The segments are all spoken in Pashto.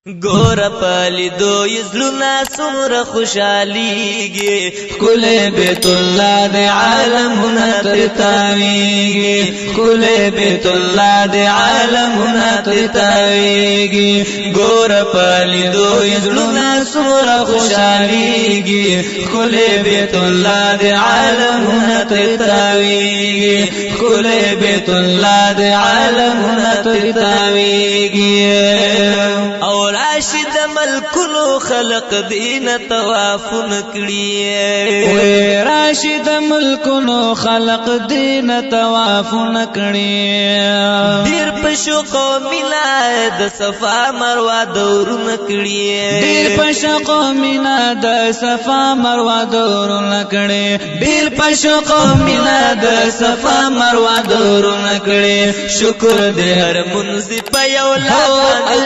گور پالی دو یزلونا سمر خوشحالیگی کل بیت اللہ دے عالمنا ترتاویگی کل بیت اللہ دے عالمنا ترتاویگی گور پالی دو یزلونا سمر خوشحالیگی کل بیت اللہ دے عالمنا ترتاویگی کل بیت اللہ دے عالمنا ترتاویگی اور راشد ملکونو خلق دین طواف نکڑی راشد ملکونو خلق دین طواف نکڑی دیر پشو قومنا د صفا مروه دور نکڑی دیر پشو قومنا د صفا مروه دور نکڑی دیر پشو قومنا د صفا مروه دور نکڑی شکر دے ہر منزی پیولا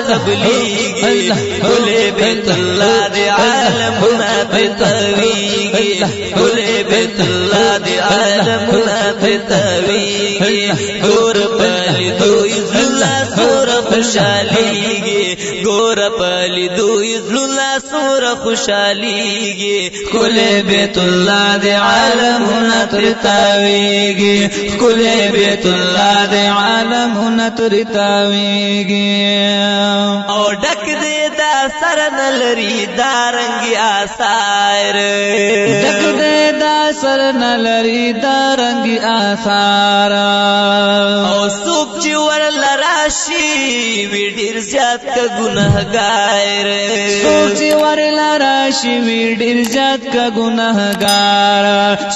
تبلیغی کلے بیت اللہ دے عالمنا پتویگی کلے بیت اللہ دے عالمنا پتویگی گور پالی دو ازلولا سور خوشحالیگی گور پالی دو ازلولا سور خوشحالیگی کلے بیت اللہ دے عالمنا ترتاویگی کلے بیت اللہ دے عالمنا ترتاویگی اور ڈک دے دا سرن لری دارنگی آثار ڈک دے دا سرن لری دارنگی آثار او سوک چی ورل راشی وی ډیر زیات کا گناہگار سوک چی ورل راشی وی ډیر زیات کا گناہگار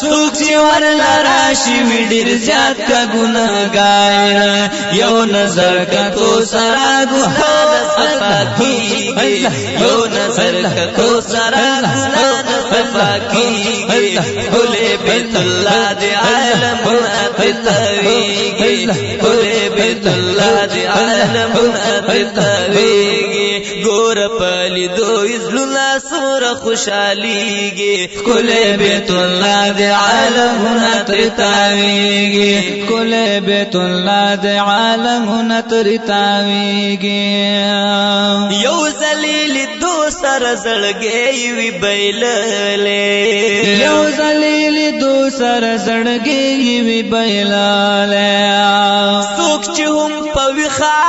سوک چی ورل راشی وی ډیر زیات کا گناہگار یو نظر کا تو سرا گناہ صفا کیگی یو نظر کا تو سرا گناہ صفا کیگی کلے بیت اللہ دے عالمنا پتویگی کلے بیت اللہ دے عالمنا پتویگی گور پالی دو ازلونا سور خوشحالیگی کلے بیت اللہ دے عالمنا ترتاویگی کلے بیت اللہ دے عالمنا ترتاویگی یو زلیل دو سر زړګي وی بیللې یو زلیل دو سر زړګي وی بیللې څوک چې هم په وخا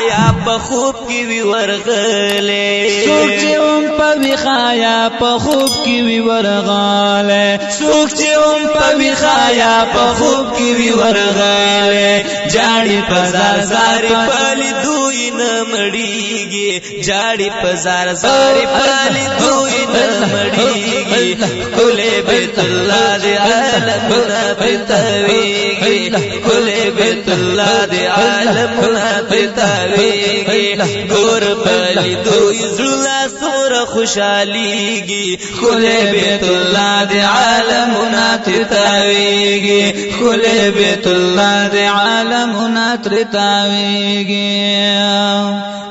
یا په خوب کې وی ورغلې څوک چې هم په وخا یا په خوب کې وی ورغلې څوک چې هم په وخا یا په خوب کې وی ورغلې جاړي پزار زاري پالي دوی نه مړیږي جاړي پزار زاري پالي دوی نه مړیږي کلے بیت اللہ دے عالمنا پتویگی کلے بیت اللہ دے عالمنا پتویگی گور پالی دو ازلولا سور خوشحالیگی کلے بیت اللہ دے عالمنا ترتاویگی کلے بیت اللہ دے عالمنا ترتاویگی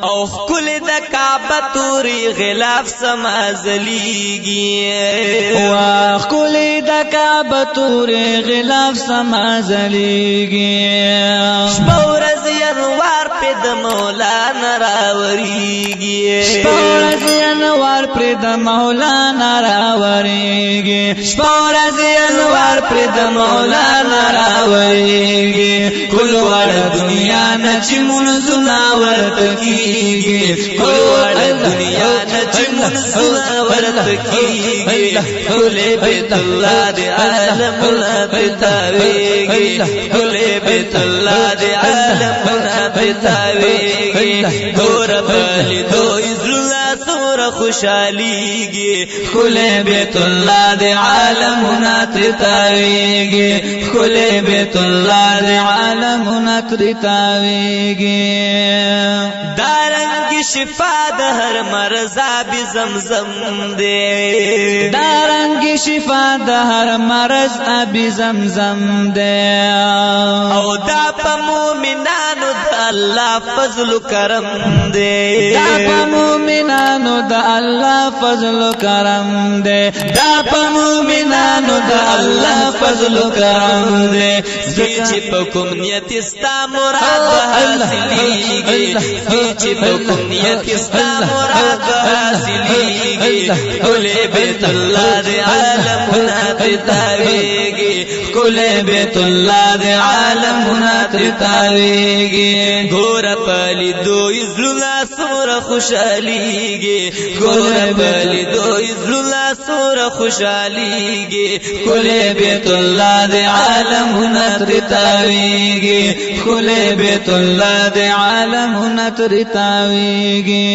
او کل د کعبه توری غلاف سما زلیگی واخ کل د کعبه توری غلاف سما زلیگی شپورز ینوار پہ د مولانا راوریگی شپورز ینوار پر د مولانا راوریگی شپورز ینوار پر د مولانا راوریگی کل وړ دنیا نچ منزنا ورت کیږي کل وړ دنیا نچ منزنا ورت کیږي کلے بیت اللہ دے عالمنا پتویگی کلے بیت اللہ دے عالمنا پتویگی گور پالی دو ازلولا سور خوشحالیگی کلے بیت اللہ دے عالمنا ترتاویگی کلے بیت اللہ دے عالمنا ترتاویگی دارنگی شفا د ہر مرض آب زمزم دے دارنگی شفا د ہر مرض آب زمزم دے او دا پا مومنانو دا اللہ فضل کرم دے دا پا مومنانو مومنانو د الله فضل و کرم دے دا پا مومنانو د الله فضل و کرم دے چې په کوم نیت استا مراد حاصلېږي چې په کوم نیت استا مراد حاصلېږي کله بیت الله دې عالمونه تاویږي کله بیت الله دې عالمونه تاویږي ګور پلی دوی زړه سره خوشاليږي ګور پلی دوی زړه سره خوشاليږي کله بیت الله دې عالمونه تاویږي کله بیت الله دې عالمونه تاویږي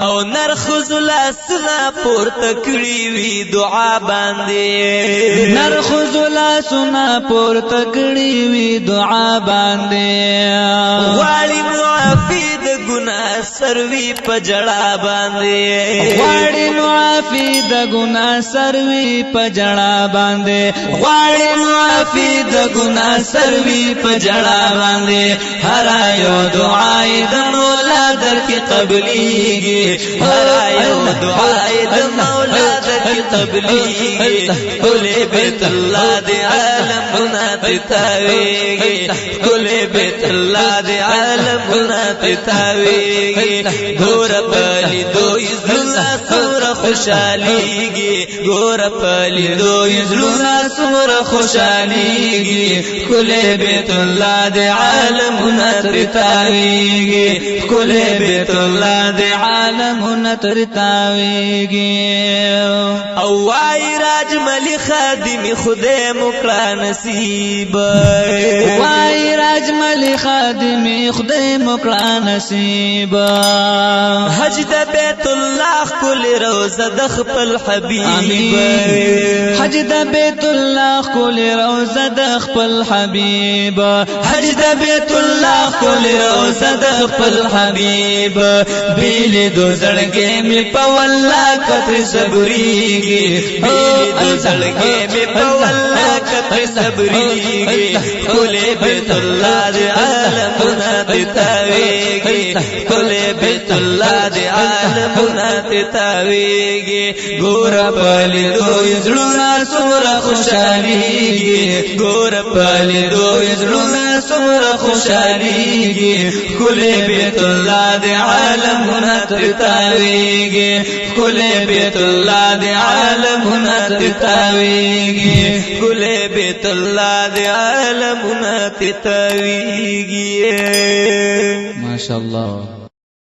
او نرخ زلا سنا پورته کړی وی دعا باندې نرخ زلا سنا پورته کړی وی دعا باندې والی معافی د ګناه سروي په جړا باندې غواړي معافي د ګناه سروي په جړا باندې غواړي معافي د ګناه سروي په جړا باندې هر یو دعا د مولا درکې قبليږي هر یو دعا د مولا درکې قبليږي کله بیت الله دې عالمونه تاویږي کله بیت الله دې عالمونه تاویږي ګور پلی دوی زړه سره خوشاليږي ګور پلی دوی زړه سره خوشاليږي کله بیت الله دې عالمونه تاویږي کله بیت الله دې عالمونه تاویږي او وای راج ملي خادم خدای مکړه نصیب وای راج ملي خادم خدای مکړه نصیب حج د بیت الله کل روزه د خپل حبیب حج د بیت الله کل روزه د خپل حبیب حج د بیت الله کل روزه د خپل حبیب بیل دو زړګې می په والله کتر صبرېږي بیل دو زړګې می په والله کتر صبرېږي کله بیت الله دې عالمونه تاویږي کله بیت الله دې عالمونه تاویږي ګور پلی دوی زړه سره خوشاليږي ګور پلی دوی زړه سره خوشاليږي کله بیت الله دې عالمونه تاویږي کله بیت الله دې عالمونه تاویږي کله بیت الله دې عالمونه تاویږي ماشاءالله